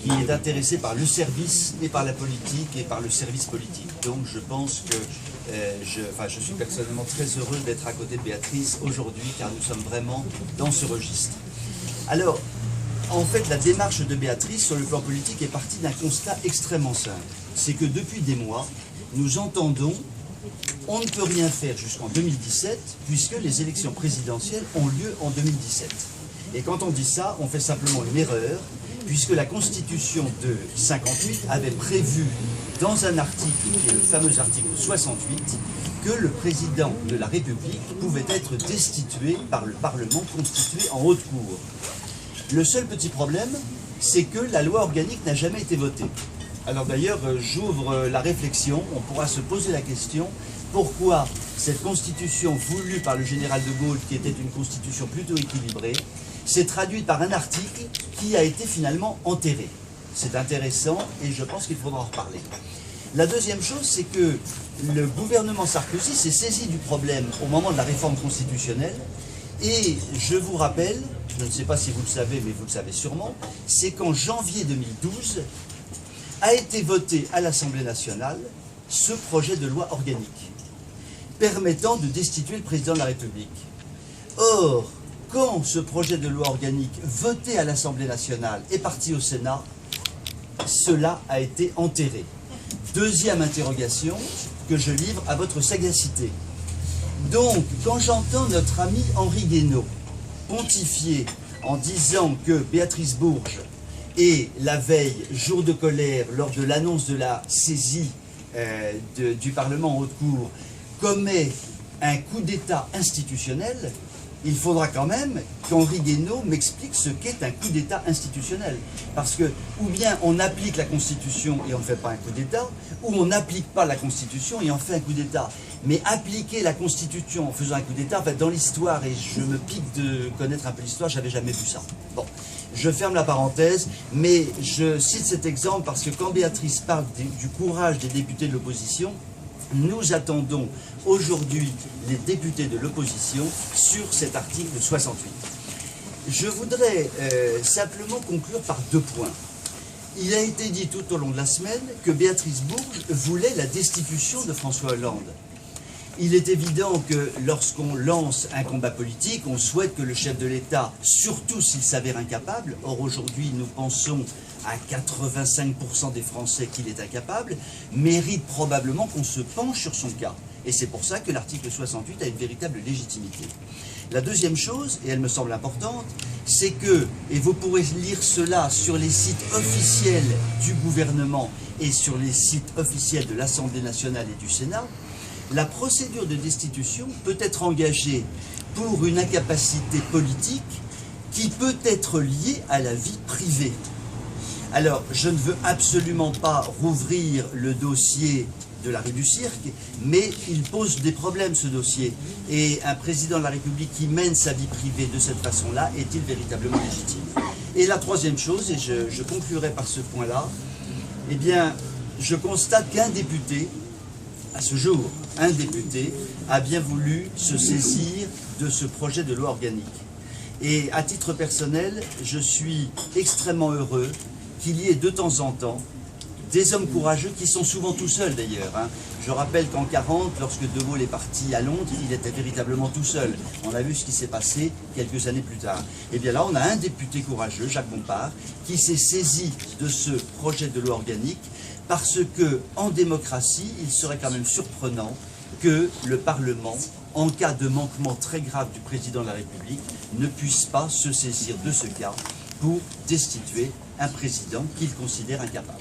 qui est intéressé par le service et par la politique et par le service politique. Donc je pense que je suis personnellement très heureux d'être à côté de Béatrice aujourd'hui, car nous sommes vraiment dans ce registre. Alors, en fait, la démarche de Béatrice sur le plan politique est partie d'un constat extrêmement simple. C'est que depuis des mois, nous entendons on ne peut rien faire jusqu'en 2017 puisque les élections présidentielles ont lieu en 2017. Et quand on dit ça, on fait simplement une erreur puisque la Constitution de 58 avait prévu dans un article, qui est le fameux article 68, que le président de la République pouvait être destitué par le Parlement constitué en haute cour. Le seul petit problème, c'est que la loi organique n'a jamais été votée. Alors d'ailleurs, j'ouvre la réflexion, on pourra se poser la question, pourquoi cette constitution voulue par le général de Gaulle, qui était une constitution plutôt équilibrée, s'est traduite par un article qui a été finalement enterré. C'est intéressant et je pense qu'il faudra en reparler. La deuxième chose, c'est que le gouvernement Sarkozy s'est saisi du problème au moment de la réforme constitutionnelle et je vous rappelle, je ne sais pas si vous le savez, mais vous le savez sûrement, c'est qu'en janvier 2012 a été voté à l'Assemblée nationale ce projet de loi organique permettant de destituer le président de la République. Or, quand ce projet de loi organique voté à l'Assemblée nationale est parti au Sénat, cela a été enterré. Deuxième interrogation que je livre à votre sagacité. Donc, quand j'entends notre ami Henri Guénaud pontifier en disant que Béatrice Bourges est la veille, jour de colère, lors de l'annonce de la saisie du Parlement en haute cour, commet un coup d'État institutionnel, il faudra quand même qu'Henri Guénaud m'explique ce qu'est un coup d'État institutionnel. Parce que, ou bien on applique la Constitution et on ne fait pas un coup d'État, ou on n'applique pas la Constitution et on fait un coup d'État. Mais appliquer la Constitution en faisant un coup d'État, en fait, dans l'histoire, et je me pique de connaître un peu l'histoire, j'avais jamais vu ça. Bon, je ferme la parenthèse, mais je cite cet exemple parce que quand Béatrice parle du courage des députés de l'opposition, nous attendons aujourd'hui les députés de l'opposition sur cet article 68. Je voudrais simplement conclure par 2 points. Il a été dit tout au long de la semaine que Béatrice Bourges voulait la destitution de François Hollande. Il est évident que lorsqu'on lance un combat politique, on souhaite que le chef de l'État, surtout s'il s'avère incapable, or aujourd'hui nous pensons à 85% des Français qu'il est incapable, mérite probablement qu'on se penche sur son cas. Et c'est pour ça que l'article 68 a une véritable légitimité. La deuxième chose, et elle me semble importante, c'est que, et vous pourrez lire cela sur les sites officiels du gouvernement et sur les sites officiels de l'Assemblée nationale et du Sénat, la procédure de destitution peut être engagée pour une incapacité politique qui peut être liée à la vie privée. Alors, je ne veux absolument pas rouvrir le dossier de l'arrêt du cirque, mais il pose des problèmes, ce dossier. Et un président de la République qui mène sa vie privée de cette façon-là, est-il véritablement légitime? Et la troisième chose, et je conclurai par ce point-là, eh bien, je constate qu'un député, à ce jour, un député a bien voulu se saisir de ce projet de loi organique. Et à titre personnel, je suis extrêmement heureux qu'il y ait de temps en temps des hommes courageux qui sont souvent tout seuls d'ailleurs. Je rappelle qu'en 1940, lorsque De Gaulle est parti à Londres, il était véritablement tout seul. On a vu ce qui s'est passé quelques années plus tard. Et bien là, on a un député courageux, Jacques Bompard, qui s'est saisi de ce projet de loi organique parce que, en démocratie, il serait quand même surprenant que le Parlement, en cas de manquement très grave du président de la République, ne puisse pas se saisir de ce cas pour destituer un président qu'il considère incapable.